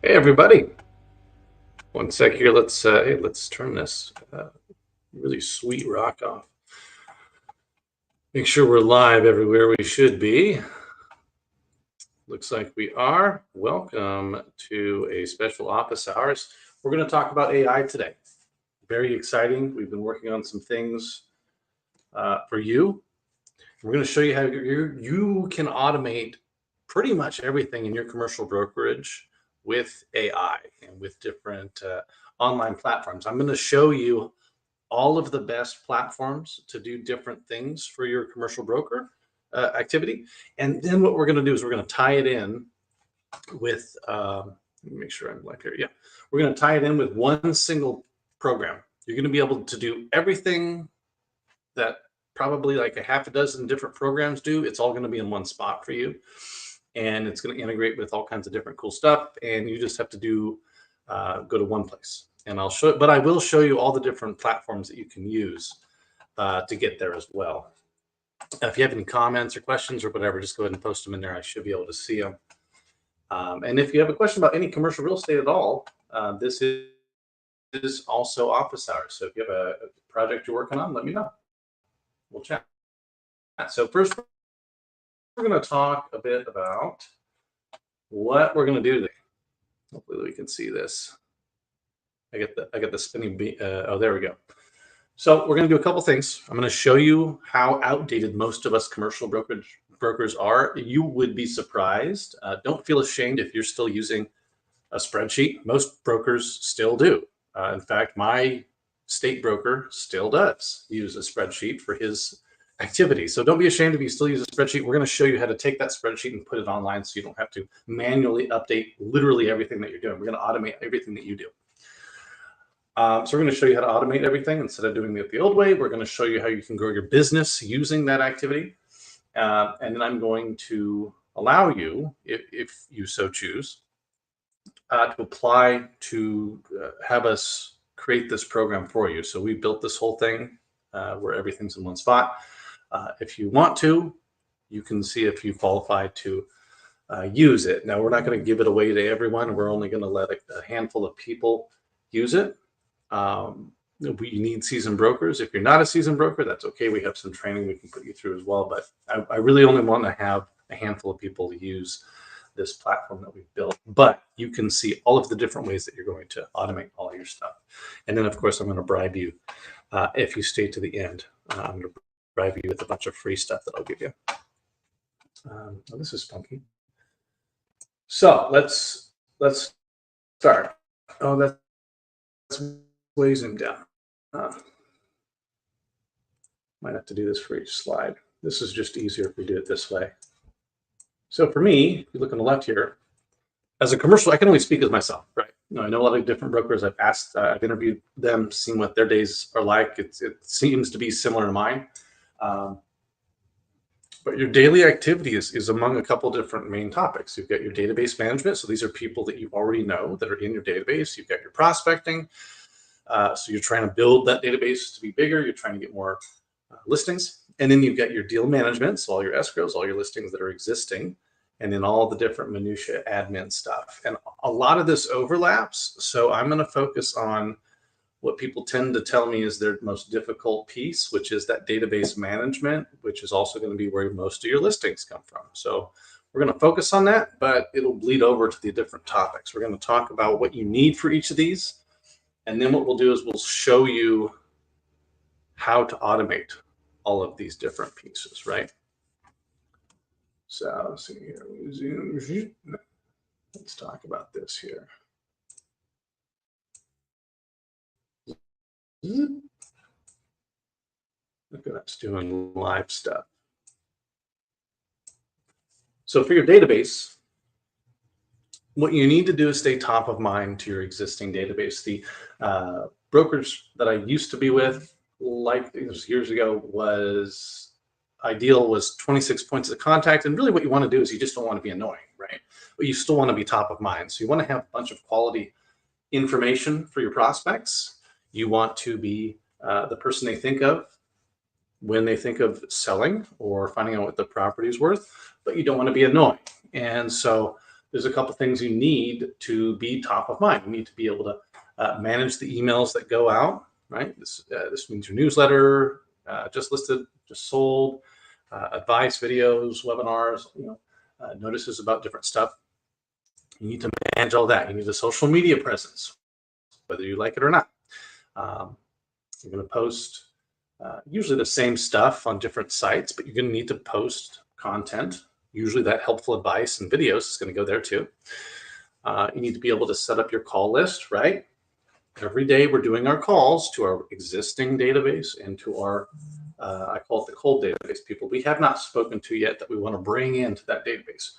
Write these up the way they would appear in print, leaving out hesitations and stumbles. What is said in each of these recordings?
Hey everybody! One sec here. Let's turn this really sweet rock off. Make sure we're live everywhere we should be. Looks like we are. Welcome to a special office hours. We're going to talk about AI today. Very exciting. We've been working on some things for you. We're going to show you how you can automate pretty much everything in your commercial brokerage with AI and with different online platforms. I'm going to show you all of the best platforms to do different things for your commercial broker activity. And then what we're going to do is we're going to tie it in with, let me make sure I'm like here. Yeah. We're going to tie it in with one single program. You're going to be able to do everything that probably like a half a dozen different programs do. It's all going to be in one spot for you. And it's going to integrate with all kinds of different cool stuff. And you just have to go to one place. And I will show you all the different platforms that you can use to get there as well. If you have any comments or questions or whatever, just go ahead and post them in there. I should be able to see them. And if you have a question about any commercial real estate at all, this is also office hours. So if you have a project you're working on, let me know. We'll chat. So first, we're going to talk a bit about what we're going to do today. Hopefully we can see this. I get the spinning oh, there we go. So we're going to do a couple things. I'm going to show you how outdated most of us commercial brokers are. You would be surprised. Don't feel ashamed if you're still using a spreadsheet. Most brokers still do. In fact, my state broker still does use a spreadsheet for his activity. So don't be ashamed if you still use a spreadsheet. We're going to show you how to take that spreadsheet and put it online so you don't have to manually update literally everything that you're doing. We're going to automate everything that you do. So we're going to show you how to automate everything instead of doing it the old way. We're going to show you how you can grow your business using that activity. And then I'm going to allow you, if you so choose, to apply to have us create this program for you. So we built this whole thing where everything's in one spot. If you want to, you can see if you qualify to use it. Now, we're not going to give it away to everyone. We're only going to let a handful of people use it. We need seasoned brokers. If you're not a seasoned broker, that's okay. We have some training we can put you through as well. But I really only want to have a handful of people to use this platform that we've built. But you can see all of the different ways that you're going to automate all your stuff. And then, of course, I'm going to bribe you if you stay to the end. I'm going to bribe you with a bunch of free stuff that I'll give you. Oh, this is funky. So let's start. Oh, that's way zoomed down. Might have to do this for each slide. This is just easier if we do it this way. So for me, if you look on the left here, as a commercial, I can only speak as myself, right? I know a lot of different brokers. I've interviewed them, seen what their days are like. It seems to be similar to mine. But your daily activity is among a couple different main topics. You've got your database management. So these are people that you already know that are in your database. You've got your prospecting. So you're trying to build that database to be bigger. You're trying to get more listings. And then you've got your deal management. So all your escrows, all your listings that are existing, and then all the different minutia admin stuff. And a lot of this overlaps. So I'm going to focus on what people tend to tell me is their most difficult piece, which is that database management, which is also going to be where most of your listings come from. So we're going to focus on that, but it'll bleed over to the different topics. We're going to talk about what you need for each of these. And then what we'll do is we'll show you how to automate all of these different pieces, right? So let's see here. Let's talk about this here. Look at us doing live stuff. So for your database, what you need to do is stay top of mind to your existing database. The brokers that I used to be with, like years ago, was ideal was 26 points of contact. And really what you want to do is you just don't want to be annoying, right? But you still want to be top of mind. So you want to have a bunch of quality information for your prospects. You want to be the person they think of when they think of selling or finding out what the property is worth, but you don't want to be annoying. And so there's a couple things you need to be top of mind. You need to be able to manage the emails that go out, right? This means your newsletter, just listed, just sold, advice, videos, webinars, notices about different stuff. You need to manage all that. You need a social media presence, whether you like it or not. You're going to post usually the same stuff on different sites, but you're going to need to post content. Usually that helpful advice and videos is going to go there too. You need to be able to set up your call list, right? Every day we're doing our calls to our existing database and to our, I call it the cold database, people we have not spoken to yet that we want to bring into that database.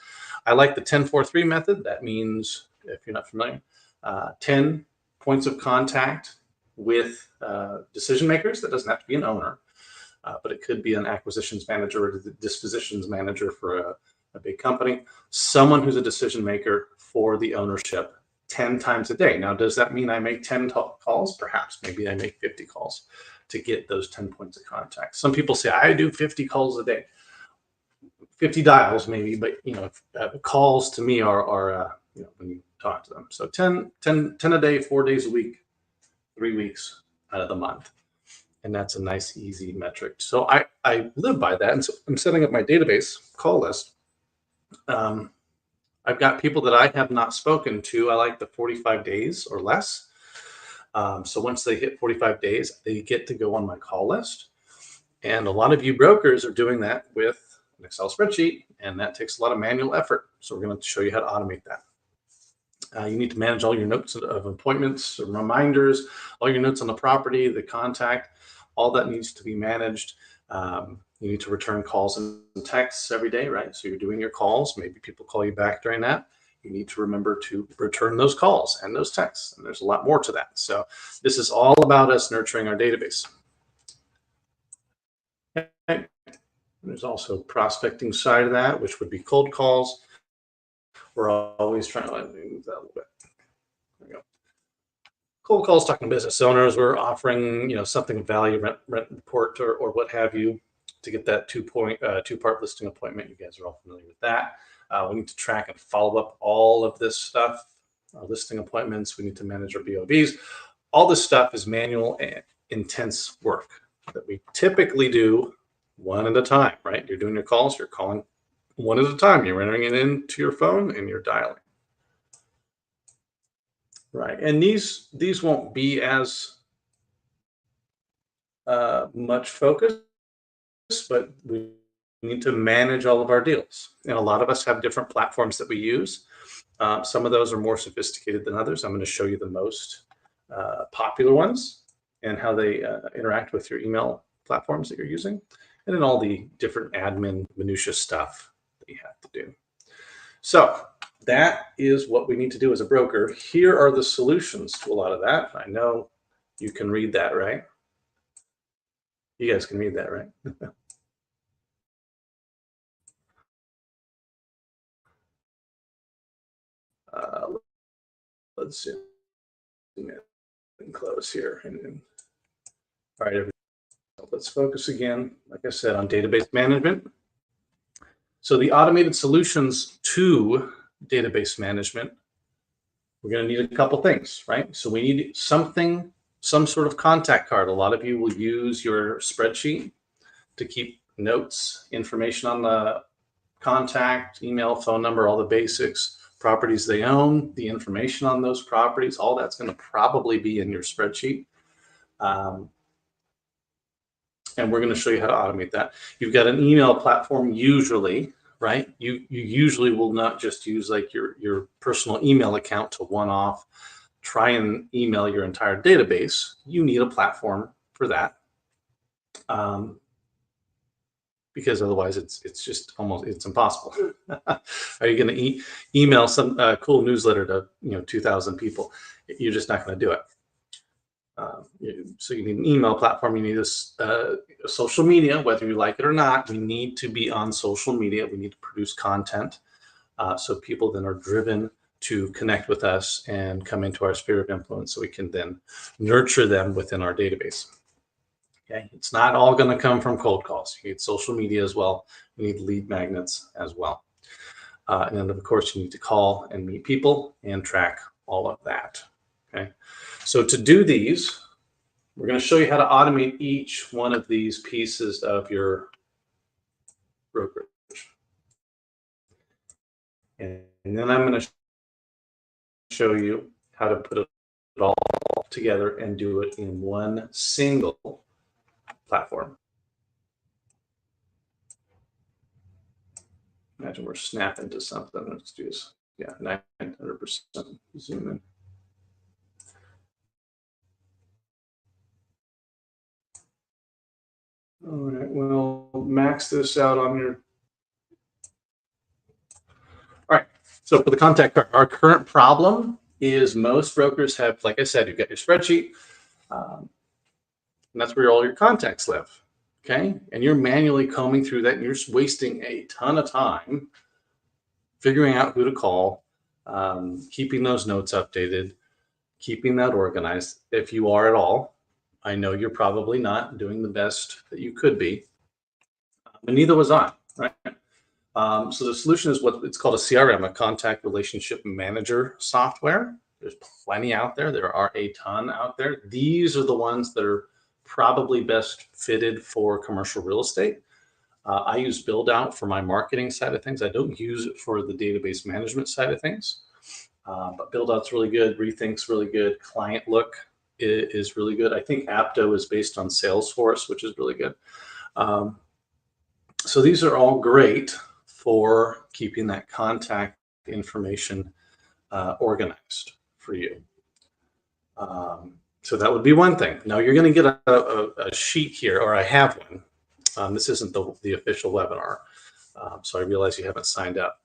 I like the 10-4-3 method. That means, if you're not familiar, 10 points of contact with decision makers. That doesn't have to be an owner, but it could be an acquisitions manager or the dispositions manager for a big company, someone who's a decision maker for the ownership 10 times a day. Now, does that mean I make 10 calls? Perhaps. Maybe I make 50 calls to get those 10 points of contact. Some people say, I do 50 calls a day. 50 dials maybe, but calls to me are when you talk to them. So 10 a day, 4 days a week, 3 weeks out of the month. And that's a nice, easy metric. So I live by that. And so I'm setting up my database call list. I've got people that I have not spoken to. I like the 45 days or less. So once they hit 45 days, they get to go on my call list. And a lot of you brokers are doing that with an Excel spreadsheet, and that takes a lot of manual effort. So we're going to show you how to automate that. You need to manage all your notes of appointments, reminders, all your notes on the property, the contact, all that needs to be managed. You need to return calls and texts every day, right? So you're doing your calls. Maybe people call you back during that. You need to remember to return those calls and those texts. And there's a lot more to that. So this is all about us nurturing our database. Okay. There's also prospecting side of that, which would be cold calls. We're always trying to move that a little bit. There we go. Cold calls, talking to business owners. We're offering, something of value, rent report or what have you, to get that two-part listing appointment. You guys are all familiar with that. We need to track and follow up all of this stuff, our listing appointments. We need to manage our BOVs. All this stuff is manual and intense work that we typically do one at a time, right? You're doing your calls, you're calling one at a time. You're entering it into your phone and you're dialing. Right, and these won't be as much focus, but we need to manage all of our deals. And a lot of us have different platforms that we use. Some of those are more sophisticated than others. I'm going to show you the most popular ones and how they interact with your email platforms that you're using, and then all the different admin minutia stuff that you have to do. So that is what we need to do as a broker. Here are the solutions to a lot of that. I know you can read that, right? You guys can read that, right? Let's see. Close here. All right, let's focus again, like I said, on database management. So the automated solutions to database management, we're going to need a couple things, right? So we need some sort of contact card. A lot of you will use your spreadsheet to keep notes, information on the contact, email, phone number, all the basics, properties they own, the information on those properties, all that's going to probably be in your spreadsheet. And we're going to show you how to automate that. You've got an email platform usually, right? You usually will not just use like your personal email account to one-off try and email your entire database. You need a platform for that. Because otherwise it's just it's impossible. Are you going to email some cool newsletter to 2,000 people? You're just not going to do it. So you need an email platform. You need a social media, whether you like it or not. We need to be on social media. We need to produce content so people then are driven to connect with us and come into our sphere of influence, so we can then nurture them within our database. Okay, it's not all going to come from cold calls. You need social media as well. You need lead magnets as well. And then, of course, you need to call and meet people and track all of that. Okay. So to do these, we're going to show you how to automate each one of these pieces of your brokerage. And then I'm going to show you how to put it all together and do it in one single platform. Imagine we're snapping to something. Let's do this. Yeah, 900% zoom in. All right, well, max this out on your. All right, so for the contact card, our current problem is most brokers have, like I said, you've got your spreadsheet, and that's where all your contacts live, okay? And you're manually combing through that, and you're wasting a ton of time figuring out who to call, keeping those notes updated, keeping that organized. If you are at all, I know you're probably not doing the best that you could be, but neither was I, right? So the solution is what it's called a CRM, a contact relationship manager software. There's plenty out there. There are a ton out there. These are the ones that are probably best fitted for commercial real estate. I use Build Out for my marketing side of things. I don't use it for the database management side of things. But Build Out's really good. Rethink's really good. Client Look is really good. I think Apto is based on Salesforce, which is really good. So these are all great for keeping that contact information organized for you. So that would be one thing. Now you're going to get a sheet here, or I have one. This isn't the official webinar, so I realize you haven't signed up.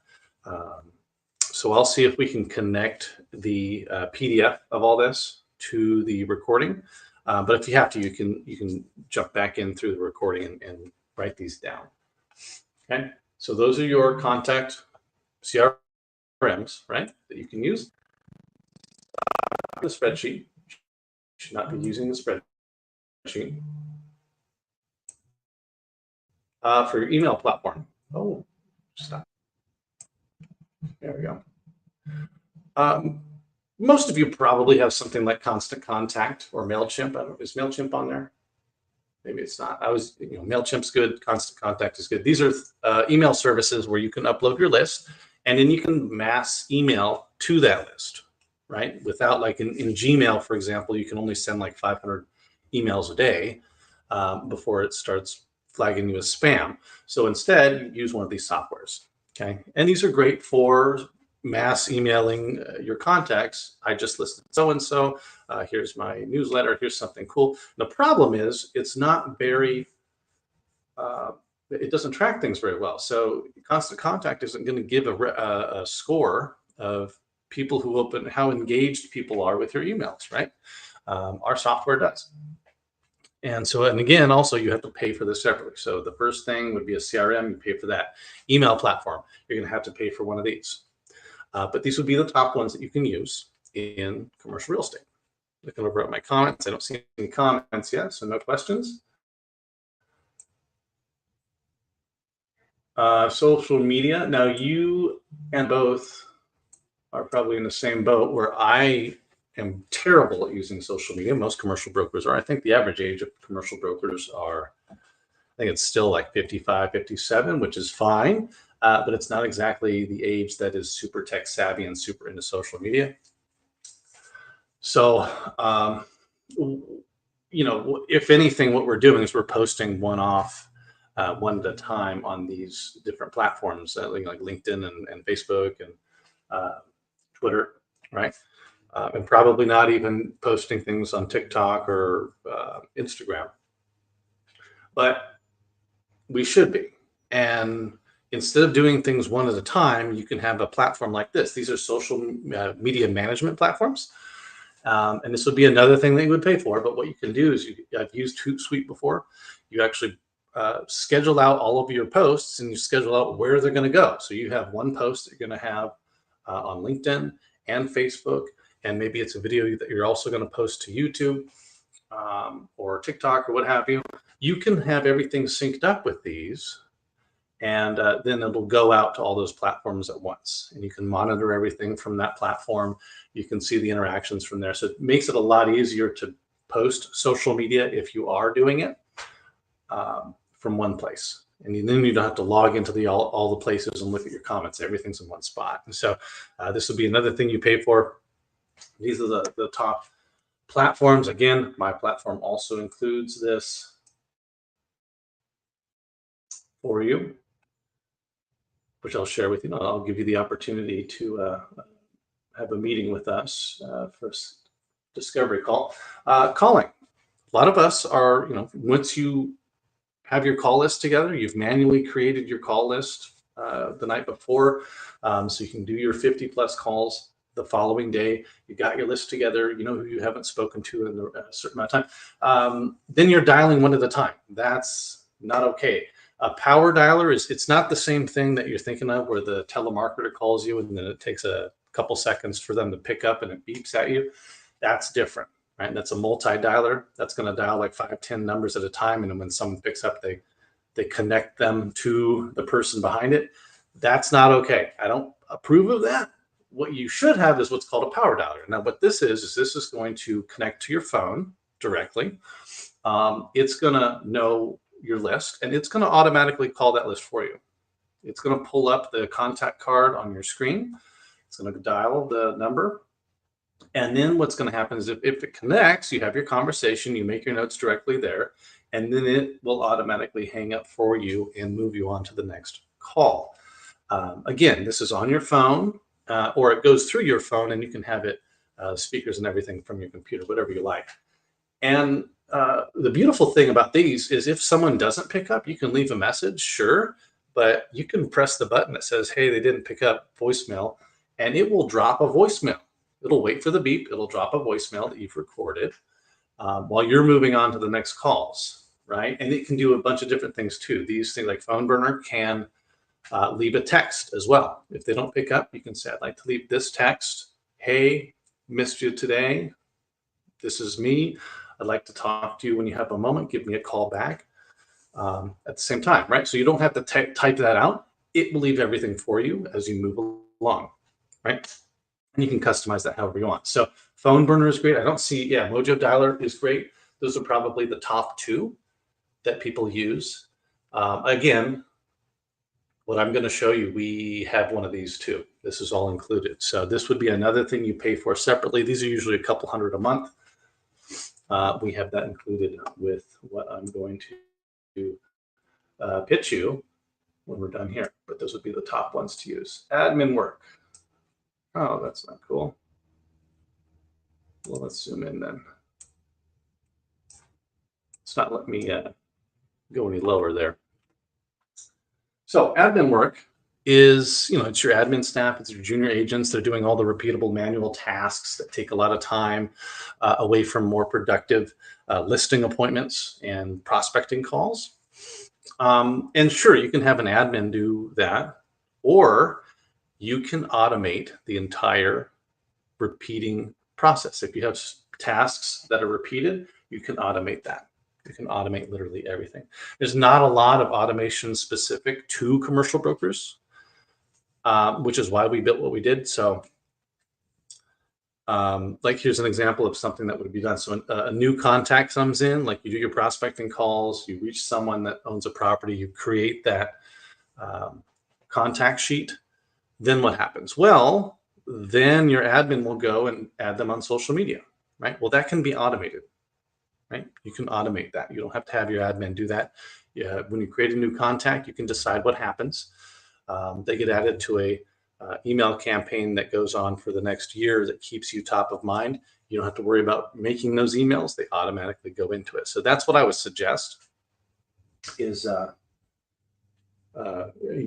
So I'll see if we can connect the PDF of all this to the recording. But if you have to, you can jump back in through the recording and write these down. Okay. So those are your contact CRMs, right, that you can use. The spreadsheet. You should not be using the spreadsheet. For your email platform. Oh, stop. There we go. Most of you probably have something like Constant Contact or MailChimp. I don't know, is MailChimp on there? Maybe it's not. MailChimp's good. Constant Contact is good. These are email services where you can upload your list, and then you can mass email to that list, right? Without, like in Gmail, for example, you can only send like 500 emails a day before it starts flagging you as spam. So instead, you use one of these softwares, okay? And these are great for mass emailing your contacts. I just listed so-and-so. Here's my newsletter. Here's something cool. The problem is it's not very, it doesn't track things very well. So Constant Contact isn't going to give a score of people who open, how engaged people are with your emails, right? Our software does. And again, also you have to pay for this separately. So the first thing would be a CRM, you pay for that. Email platform, you're going to have to pay for one of these. But these would be the top ones that you can use in commercial real estate. Looking over at my comments, I don't see any comments yet, so no questions. Social media. Now you and both are probably in the same boat where I am terrible at using social media. Most commercial brokers are. I think the average age of commercial brokers are, I think it's still like 55, 57, which is fine. But it's not exactly the age that is super tech savvy and super into social media. So, if anything, what we're doing is we're posting one at a time on these different platforms, like LinkedIn and Facebook and Twitter, right? And probably not even posting things on TikTok or Instagram. But we should be. And instead of doing things one at a time, you can have a platform like this. These are social media management platforms. And this would be another thing that you would pay for. But what you can do is, I've used Hootsuite before. You actually schedule out all of your posts and you schedule out where they're going to go. So you have one post that you're going to have on LinkedIn and Facebook. And maybe it's a video that you're also going to post to YouTube or TikTok or what have you. You can have everything synced up with these and then it'll go out to all those platforms at once, and you can monitor everything from that platform. You can see the interactions from there, so it makes it a lot easier to post social media if you are doing it from one place. And then you don't have to log into all the places and look at your comments. Everything's in one spot. And so this will be another thing you pay for. These are the top platforms. Again, my platform also includes this for you, which I'll share with you. I'll give you the opportunity to have a meeting with us for discovery call. Calling. A lot of us are, once you have your call list together, you've manually created your call list the night before, so you can do your 50 plus calls the following day. You got your list together, you know who you haven't spoken to in a certain amount of time. Then you're dialing one at a time. That's not okay. A power dialer it's not the same thing that you're thinking of where the telemarketer calls you and then it takes a couple seconds for them to pick up and it beeps at you. That's different. Right, and that's a multi-dialer. That's going to dial like 5, 10 numbers at a time, and then when someone picks up, they connect them to the person behind it. That's not okay. I don't approve of that. What you should have is what's called a power dialer. Now, what this is this is going to connect to your phone directly. It's going to know your list, and it's going to automatically call that list for you. It's going to pull up the contact card on your screen. It's going to dial the number. And then what's going to happen is if it connects, you have your conversation, you make your notes directly there, and then it will automatically hang up for you and move you on to the next call. Again, this is on your phone, or it goes through your phone, and you can have it speakers and everything from your computer, whatever you like. And the beautiful thing about these is if someone doesn't pick up, you can leave a message, sure, but you can press the button that says, hey, they didn't pick up voicemail, and it will drop a voicemail. It'll wait for the beep. It'll drop a voicemail that you've recorded while you're moving on to the next calls, right? And it can do a bunch of different things too. These things like Phone Burner can leave a text as well. If they don't pick up, you can say, I'd like to leave this text. Hey, missed you today. This is me. I'd like to talk to you when you have a moment. Give me a call back at the same time, right? So you don't have to type that out. It will leave everything for you as you move along, right? And you can customize that however you want. So Phone Burner is great. I don't see, Mojo Dialer is great. Those are probably the top two that people use. Again, what I'm going to show you, we have one of these too. This is all included. So this would be another thing you pay for separately. These are usually a couple $100 a month. We have that included with what I'm going to pitch you when we're done here. But those would be the top ones to use. Admin work. Oh, that's not cool. Well, let's zoom in then. It's not letting me go any lower there. So admin work is, it's your admin staff, it's your junior agents. They're doing all the repeatable manual tasks that take a lot of time away from more productive listing appointments and prospecting calls. And sure, you can have an admin do that, or you can automate the entire repeating process. If you have tasks that are repeated, you can automate that. You can automate literally everything. There's not a lot of automation specific to commercial brokers, which is why we built what we did. So like here's an example of something that would be done. So a new contact comes in, like you do your prospecting calls, you reach someone that owns a property, you create that contact sheet. Then what happens? Well, then your admin will go and add them on social media, right? Well, that can be automated, right? You can automate that. You don't have to have your admin do that. When you create a new contact, you can decide what happens. They get added to a email campaign that goes on for the next year that keeps you top of mind. You don't have to worry about making those emails. They automatically go into it. So that's what I would suggest is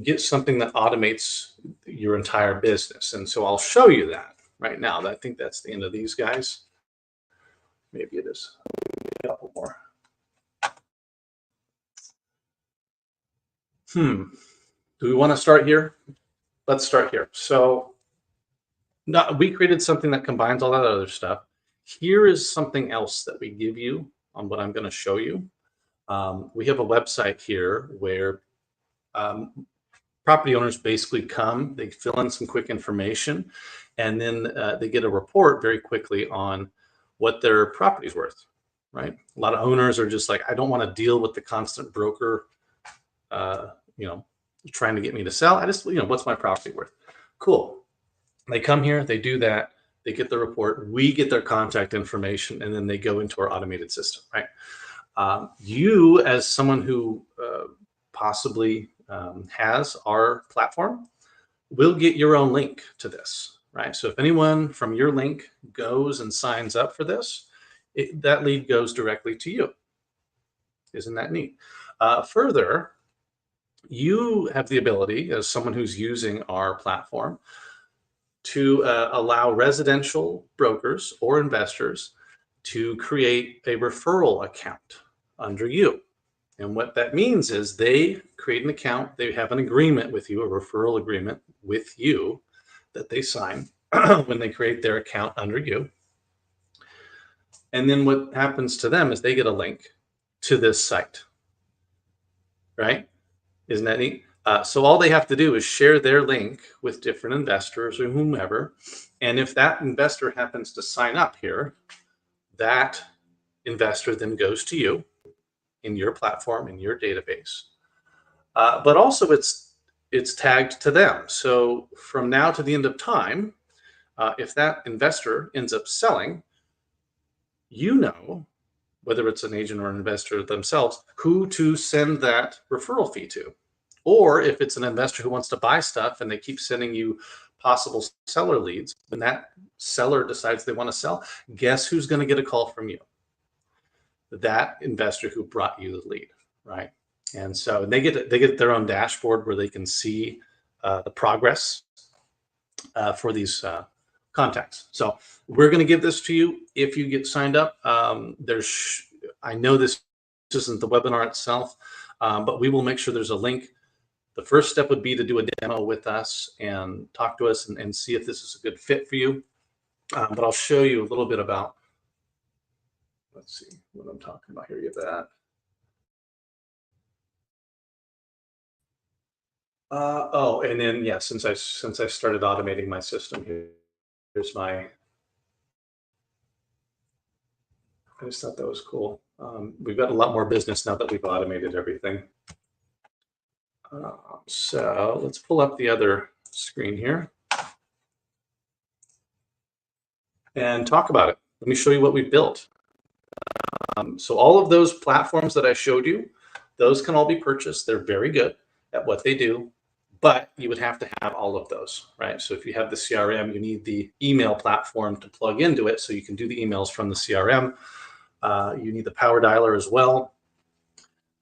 get something that automates your entire business. And so I'll show you that right now. I think that's the end of these guys. Maybe it is a couple more. Do we want to start here? Let's start here. So we created something that combines all that other stuff. Here is something else that we give you on what I'm going to show you. We have a website here where Property owners basically come, they fill in some quick information, and then they get a report very quickly on what their property's worth, right? A lot of owners are just like, I don't want to deal with the constant broker, you know, trying to get me to sell. I just, what's my property worth? Cool. They come here, they do that, they get the report, we get their contact information, and then they go into our automated system, right? You, as someone who possibly has our platform, will get your own link to this, right? So if anyone from your link goes and signs up for this, that lead goes directly to you. Isn't that neat? Further, you have the ability, as someone who's using our platform, to allow residential brokers or investors to create a referral account under you. And what that means is they create an account, they have an agreement with you, a referral agreement with you that they sign when they create their account under you. And then what happens to them is they get a link to this site, right? Isn't that neat? So all they have to do is share their link with different investors or whomever. And if that investor happens to sign up here, that investor then goes to you in your platform, in your database. But also it's tagged to them. So from now to the end of time, if that investor ends up selling, whether it's an agent or an investor themselves, who to send that referral fee to. Or if it's an investor who wants to buy stuff and they keep sending you possible seller leads, when that seller decides they want to sell, guess who's going to get a call from you? That investor who brought you the lead, right? And so they get their own dashboard where they can see the progress for these contacts. So we're going to give this to you if you get signed up. I know this isn't the webinar itself, but we will make sure there's a link. The first step would be to do a demo with us and talk to us and see if this is a good fit for you. But I'll show you a little bit about, let's see what I'm talking about here. You have that. And then yeah, since I started automating my system here's my. I just thought that was cool. We've got a lot more business now that we've automated everything. So let's pull up the other screen here and talk about it. Let me show you what we've built. So all of those platforms that I showed you, those can all be purchased. They're very good at what they do, but you would have to have all of those, right? So if you have the CRM, you need the email platform to plug into it so you can do the emails from the CRM. You need the power dialer as well.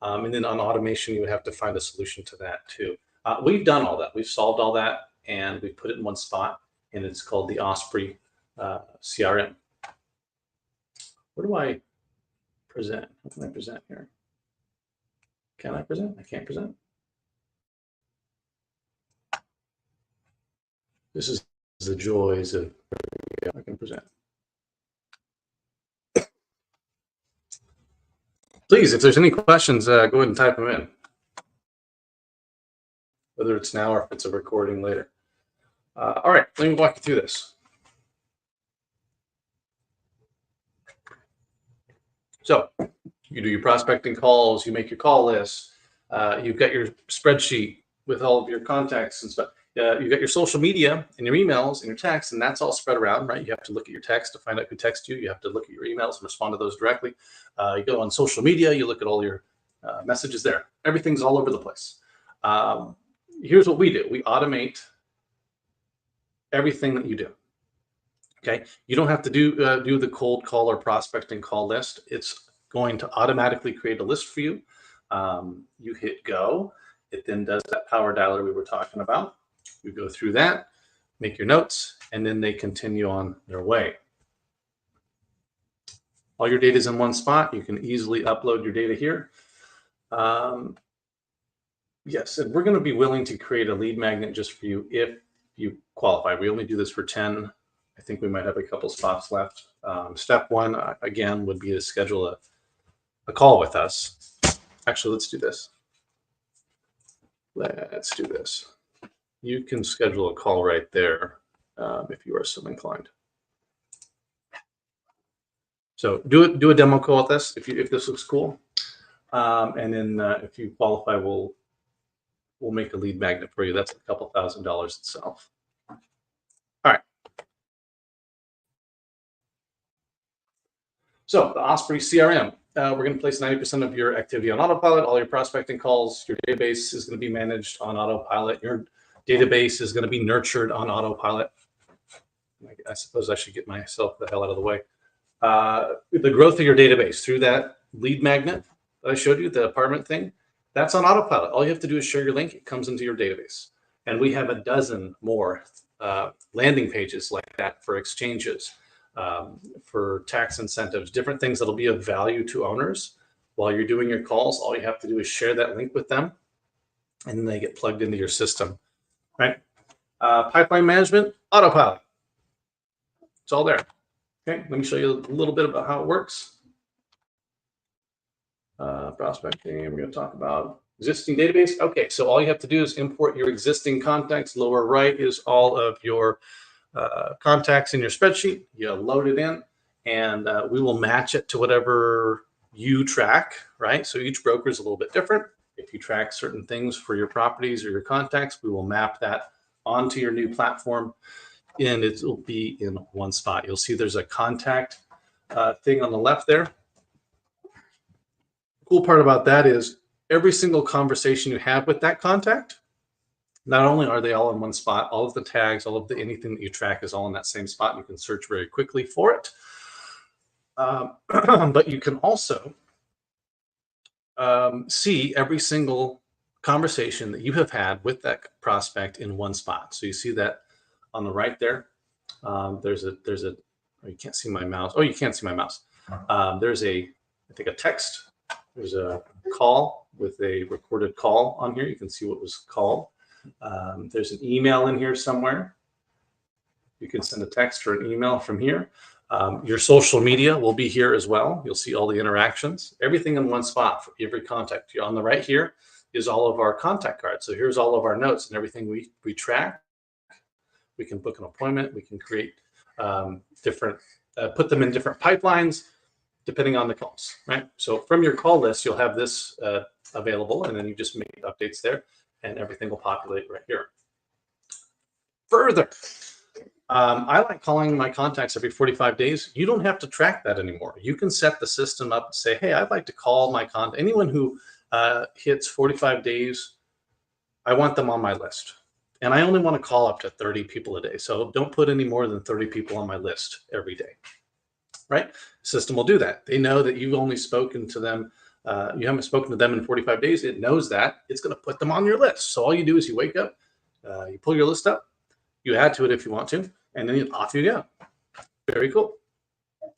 And then on automation, you would have to find a solution to that too. We've done all that. We've solved all that, and we put it in one spot, and it's called the Osprey CRM. Where do I present? How can I present here? Can I present? I can't present. This is the joys of, I can present. Please, if there's any questions, go ahead and type them in, whether it's now or if it's a recording later. All right, let me walk you through this. So you do your prospecting calls, you make your call list, you've got your spreadsheet with all of your contacts and stuff. You've got your social media and your emails and your texts, and that's all spread around, right? You have to look at your text to find out who texted you. You have to look at your emails and respond to those directly. You go on social media, you look at all your messages there. Everything's all over the place. Here's what we do. We automate everything that you do. Okay, you don't have to do the cold call or prospecting call list. It's going to automatically create a list for you. You hit go. It then does that power dialer we were talking about. You go through that, make your notes, and then they continue on their way. All your data is in one spot. You can easily upload your data here. Yes, and we're going to be willing to create a lead magnet just for you if you qualify. We only do this for 10. I think we might have a couple spots left. Step one, again, would be to schedule a call with us. Actually, let's do this. Let's do this. You can schedule a call right there if you are so inclined. So do a demo call with us if this looks cool, and then if you qualify, we'll make a lead magnet for you. That's a couple $1,000s itself. All right. So the Osprey CRM, we're going to place 90% of your activity on autopilot. All your prospecting calls, your database is going to be managed on autopilot. Your database is going to be nurtured on autopilot. I suppose I should get myself the hell out of the way. The growth of your database through that lead magnet that I showed you, the apartment thing, that's on autopilot. All you have to do is share your link. It comes into your database. And we have a dozen more landing pages like that for exchanges, for tax incentives, different things that'll be of value to owners. While you're doing your calls, all you have to do is share that link with them, and then they get plugged into your system, right? Pipeline management, autopilot. It's all there. Okay, let me show you a little bit about how it works. Prospecting, we're going to talk about existing database. Okay, so all you have to do is import your existing contacts. Lower right is all of your contacts in your spreadsheet. You load it in, and we will match it to whatever you track, right? So each broker is a little bit different. If you track certain things for your properties or your contacts, we will map that onto your new platform, and it will be in one spot. You'll see there's a contact thing on the left there. Cool part about that is every single conversation you have with that contact, not only are they all in one spot, all of the tags, all of the anything that you track is all in that same spot. And you can search very quickly for it. But you can also see every single conversation that you have had with that prospect in one spot. So you see that on the right there. There's a oh, you can't see my mouse. Oh, you can't see my mouse. There's I think a text. There's a call with a recorded call on here. You can see what was called. There's an email in here somewhere. You can send a text or an email from here. Your social media will be here as well. You'll see all the interactions, everything in one spot for every contact. On the right here is all of our contact cards. So here's all of our notes and everything we track. We can book an appointment. We can create different, put them in different pipelines, depending on the calls, right? So from your call list, you'll have this available, and then you just make updates there, and everything will populate right here. Further, I like calling my contacts every 45 days. You don't have to track that anymore. You can set the system up and say, hey, I'd like to call my contact. Anyone who hits 45 days, I want them on my list. And I only want to call up to 30 people a day. So don't put any more than 30 people on my list every day. Right? System will do that. They know that you've only spoken to them. You haven't spoken to them in 45 days. It knows that. It's going to put them on your list. So all you do is you wake up, you pull your list up, you add to it if you want to, and then off you go. Very cool.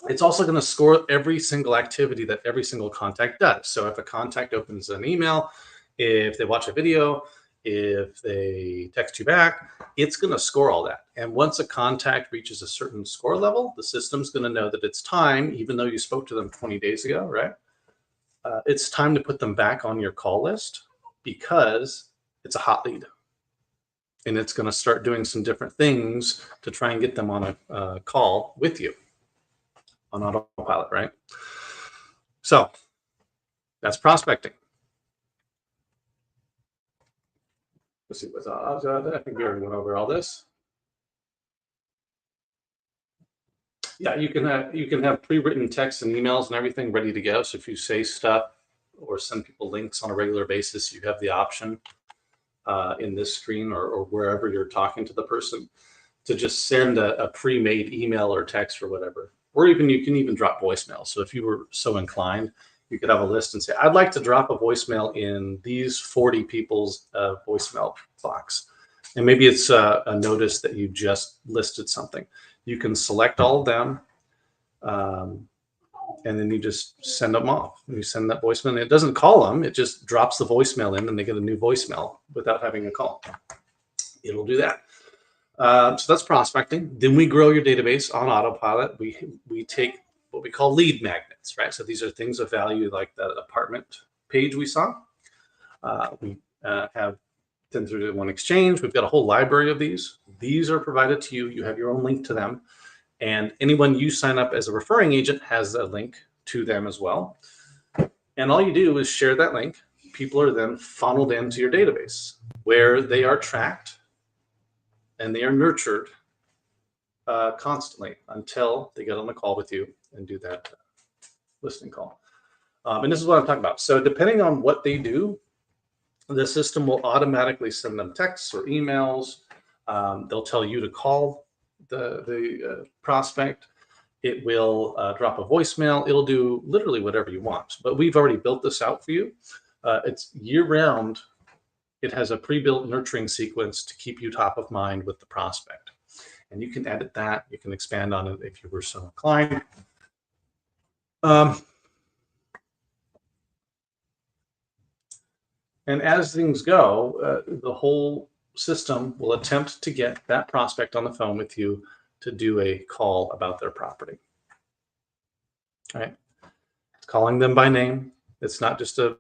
It's also going to score every single activity that every single contact does. So if a contact opens an email, if they watch a video, if they text you back, it's going to score all that. And once a contact reaches a certain score level, the system's going to know that it's time, even though you spoke to them 20 days ago, right? It's time to put them back on your call list because it's a hot lead. And it's going to start doing some different things to try and get them on a call with you on autopilot, right? So that's prospecting. Let's see what's I think we already went over all this. Yeah, you can have pre-written texts and emails and everything ready to go. So if you say stuff or send people links on a regular basis, you have the option in this screen or wherever you're talking to the person to just send a pre-made email or text or whatever. Or even you can even drop voicemail. So if you were so inclined, you could have a list and say, I'd like to drop a voicemail in these 40 people's voicemail box. And maybe it's a notice that you just listed something. You can select all of them, and then you just send them off. And you send that voicemail. And it doesn't call them. It just drops the voicemail in, and they get a new voicemail without having a call. It'll do that. So that's prospecting. Then we grow your database on autopilot. We take what we call lead magnets, right? So these are things of value like that apartment page we saw. We have 1031 exchange. We've got a whole library of these. These are provided to you. You have your own link to them. And anyone you sign up as a referring agent has a link to them as well. And all you do is share that link. People are then funneled into your database where they are tracked and they are nurtured constantly until they get on the call with you and do that listening call. And this is what I'm talking about. So depending on what they do, the system will automatically send them texts or emails. They'll tell you to call the prospect. It will drop a voicemail. It'll do literally whatever you want. But we've already built this out for you. It's year-round. It has a pre-built nurturing sequence to keep you top of mind with the prospect. And you can edit that. You can expand on it if you were so inclined. And as things go, the whole system will attempt to get that prospect on the phone with you to do a call about their property. All right. It's calling them by name. It's not just a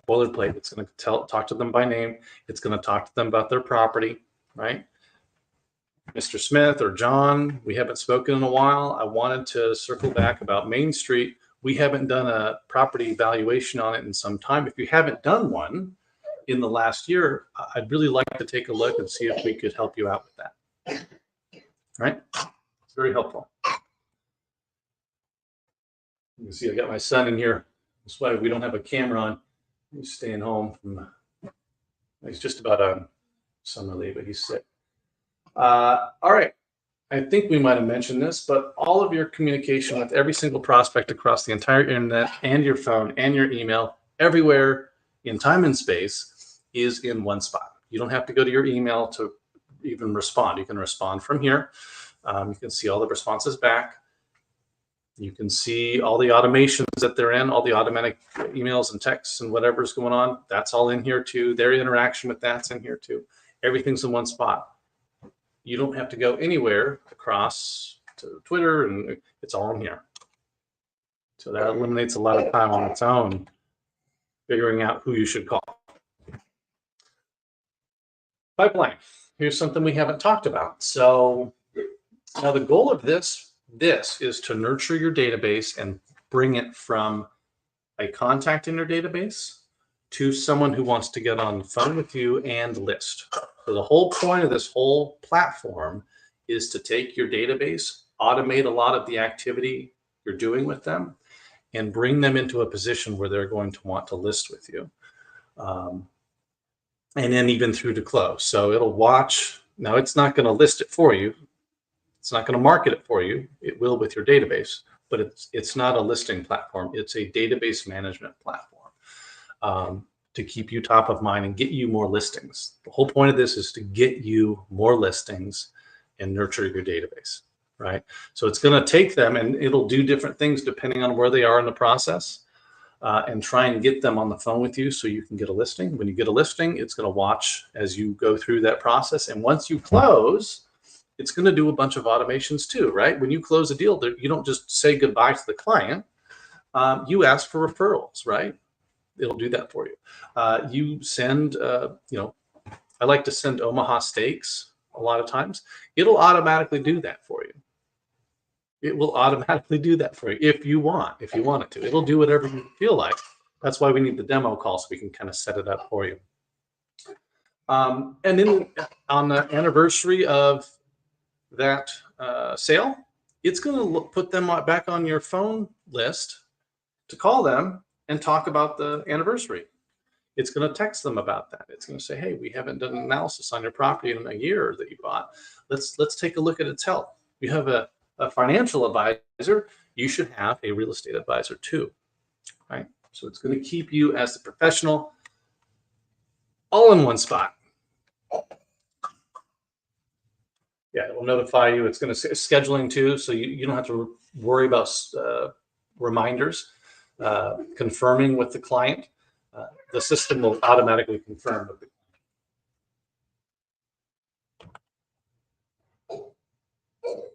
boilerplate. It's going to talk to them by name. It's going to talk to them about their property, right? Mr. Smith or John, we haven't spoken in a while. I wanted to circle back about Main Street. We haven't done a property evaluation on it in some time. If you haven't done one in the last year, I'd really like to take a look and see if we could help you out with that. All right? It's very helpful. You can see I got my son in here. That's why we don't have a camera on. He's staying home from, he's just about on summer leave, but he's sick. All right. I think we might have mentioned this, but all of your communication with every single prospect across the entire internet and your phone and your email, everywhere in time and space, is in one spot. You don't have to go to your email to even respond. You can respond from here. You can see all the responses back. You can see all the automations that they're in, all the automatic emails and texts and whatever's going on. That's all in here too. Their interaction with that's in here too. Everything's in one spot. You don't have to go anywhere across to Twitter, and it's all in here. So that eliminates a lot of time on its own, figuring out who you should call. Pipeline. Here's something we haven't talked about. So now the goal of this is to nurture your database and bring it from a contact in your database to someone who wants to get on the phone with you and list. So the whole point of this whole platform is to take your database, automate a lot of the activity you're doing with them, and bring them into a position where they're going to want to list with you. And then even through to close. So it'll watch. Now it's not going to list it for you. It's not going to market it for you. It will with your database, but it's not a listing platform. It's a database management platform to keep you top of mind and get you more listings. The whole point of this is to get you more listings and nurture your database, right? So it's going to take them and it'll do different things depending on where they are in the process and try and get them on the phone with you so you can get a listing. When you get a listing, it's going to watch as you go through that process. And once you close, it's going to do a bunch of automations too, right? When you close a deal, you don't just say goodbye to the client. You ask for referrals, right? It'll do that for you. You send, I like to send Omaha steaks a lot of times. It'll automatically do that for you. It will automatically do that for you if you want it to. It'll do whatever you feel like. That's why we need the demo call so we can kind of set it up for you. And then on the anniversary of that sale, it's going to put them back on your phone list to call them and talk about the anniversary. It's going to text them about that. It's going to say, hey, we haven't done an analysis on your property in a year that you bought. Let's take a look at its health. You have a financial advisor. You should have a real estate advisor too, right? So it's going to keep you as the professional all in one spot. Yeah, it will notify you. It's going to say scheduling too, so you don't have to worry about reminders, confirming with the client. The system will automatically confirm with the client.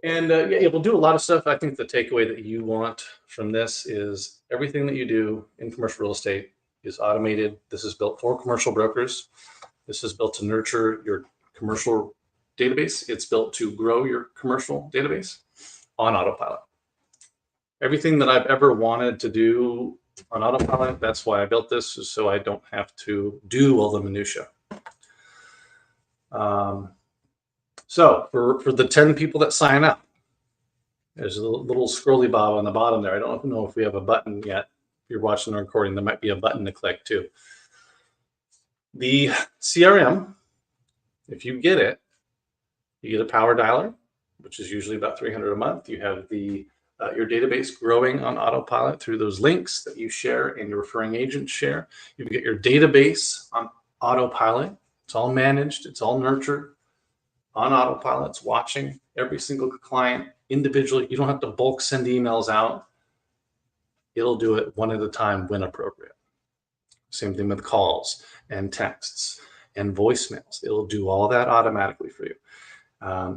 And it will do a lot of stuff. I think the takeaway that you want from this is everything that you do in commercial real estate is automated. This is built for commercial brokers. This is built to nurture your commercial database. It's built to grow your commercial database on autopilot. Everything that I've ever wanted to do on autopilot, that's why I built this, is so I don't have to do all the minutia. So for the 10 people that sign up, there's a little scrolly bob on the bottom there. I don't know if we have a button yet. If you're watching the recording, there might be a button to click too. The CRM, if you get it, you get a power dialer, which is usually about $300 a month. You have the your database growing on autopilot through those links that you share and your referring agents share. You get your database on autopilot. It's all managed. It's all nurtured on autopilot. It's watching every single client individually. You don't have to bulk send emails out. It'll do it one at a time when appropriate. Same thing with calls and texts and voicemails. It'll do all that automatically for you.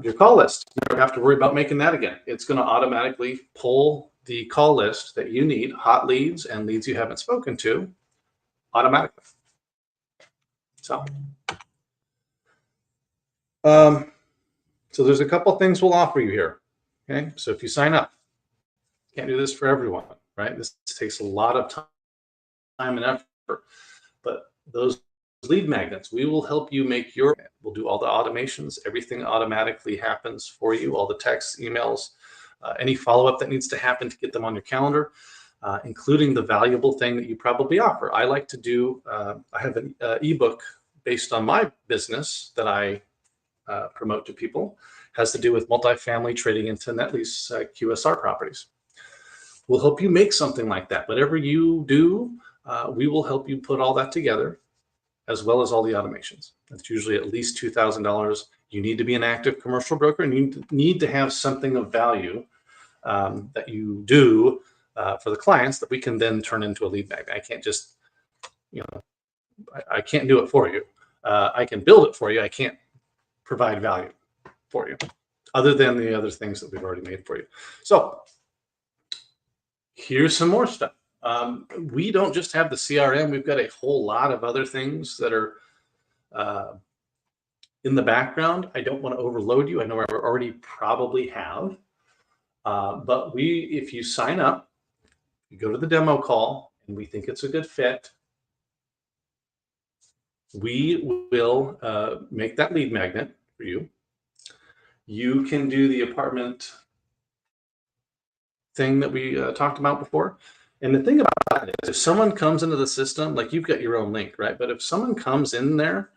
Your call list, you never have to worry about making that again. It's going to automatically pull the call list that you need, hot leads and leads you haven't spoken to, automatically. So there's a couple things we'll offer you here. Okay, so if you sign up, can't do this for everyone, right? This takes a lot of time and effort, but those lead magnets, we will help you make we'll do all the automations. Everything automatically happens for you, all the texts, emails, any follow-up that needs to happen to get them on your calendar, including the valuable thing that you probably offer. I like to do, I have an ebook based on my business that I promote to people, has to do with multifamily trading into net lease QSR properties. We'll help you make something like that. Whatever you do, we will help you put all that together, as well as all the automations. That's usually at least $2,000. You need to be an active commercial broker, and you need to have something of value that you do for the clients that we can then turn into a lead magnet. I can't just, I can't do it for you. I can build it for you. I can't provide value for you, other than the other things that we've already made for you. So here's some more stuff. We don't just have the CRM. We've got a whole lot of other things that are in the background. I don't want to overload you. I know I already probably have. But if you sign up, you go to the demo call, and we think it's a good fit, we will make that lead magnet for you. You can do the apartment thing that we talked about before. And the thing about it is, if someone comes into the system, like you've got your own link, right? But if someone comes in there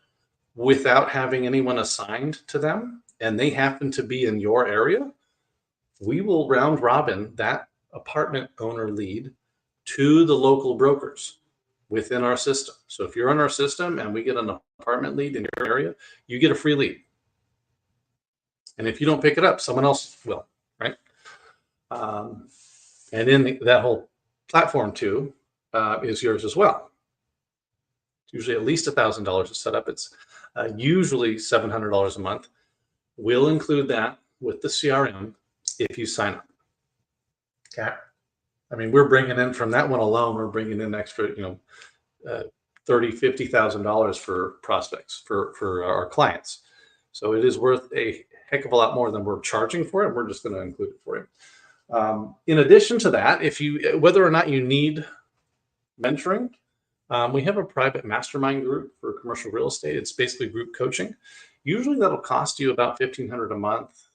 without having anyone assigned to them, and they happen to be in your area, we will round robin that apartment owner lead to the local brokers within our system. So if you're in our system and we get an apartment lead in your area, you get a free lead. And if you don't pick it up, someone else will, right? And then that whole platform too is yours as well. It's usually at least $1,000 to set up. It's usually $700 a month. We'll include that with the CRM if you sign up. Okay. I mean, we're bringing in from that one alone, we're bringing in extra, $30,000, $50,000 for prospects for our clients. So it is worth a heck of a lot more than we're charging for it. We're just going to include it for you. In addition to that, whether or not you need mentoring, we have a private mastermind group for commercial real estate. It's basically group coaching. Usually that'll cost you about $1,500 a month,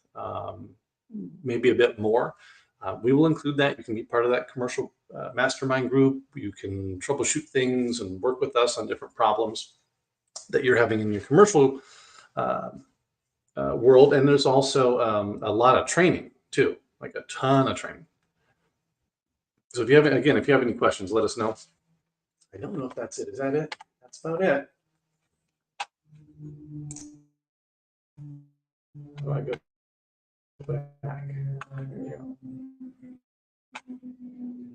maybe a bit more. We will include that. You can be part of that commercial mastermind group. You can troubleshoot things and work with us on different problems that you're having in your commercial world. And there's also a lot of training too, like a ton of training. So if you have any questions, let us know. I don't know if that's it. Is that it? That's about it. Oh, I go back. There we go.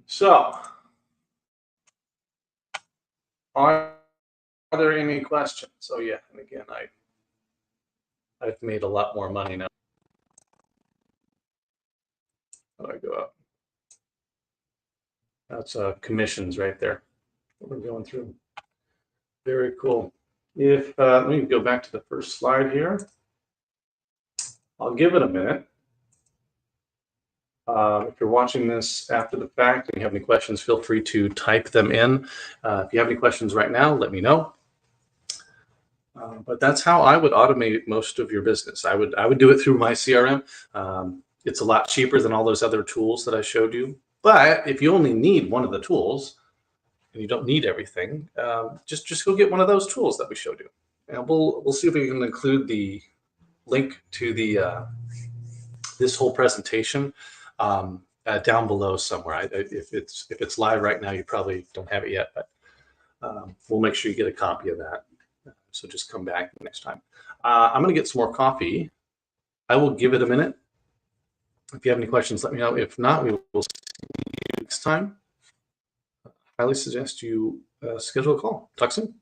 So, are there any questions? Oh yeah, and again, I've made a lot more money now. How do I go up? That's commissions right there that we're going through. Very cool. If let me go back to the first slide here. I'll give it a minute. If you're watching this after the fact and you have any questions, feel free to type them in. If you have any questions right now, let me know. But that's how I would automate most of your business. I would do it through my CRM. It's a lot cheaper than all those other tools that I showed you. But if you only need one of the tools and you don't need everything, just go get one of those tools that we showed you. And we'll see if we can include the link to the this whole presentation down below somewhere. If it's live right now, you probably don't have it yet, but we'll make sure you get a copy of that. So just come back next time. I'm going to get some more coffee. I will give it a minute. If you have any questions, let me know. If not, we will see you next time. I highly suggest you schedule a call. Talk soon.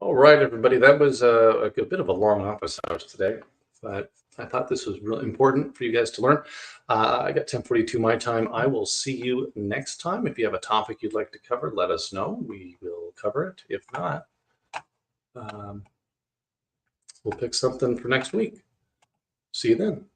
All right, everybody. That was a bit of a long office hours today, but I thought this was really important for you guys to learn. I got 10:42 my time. I will see you next time. If you have a topic you'd like to cover, let us know. We will cover it. If not, we'll pick something for next week. See you then.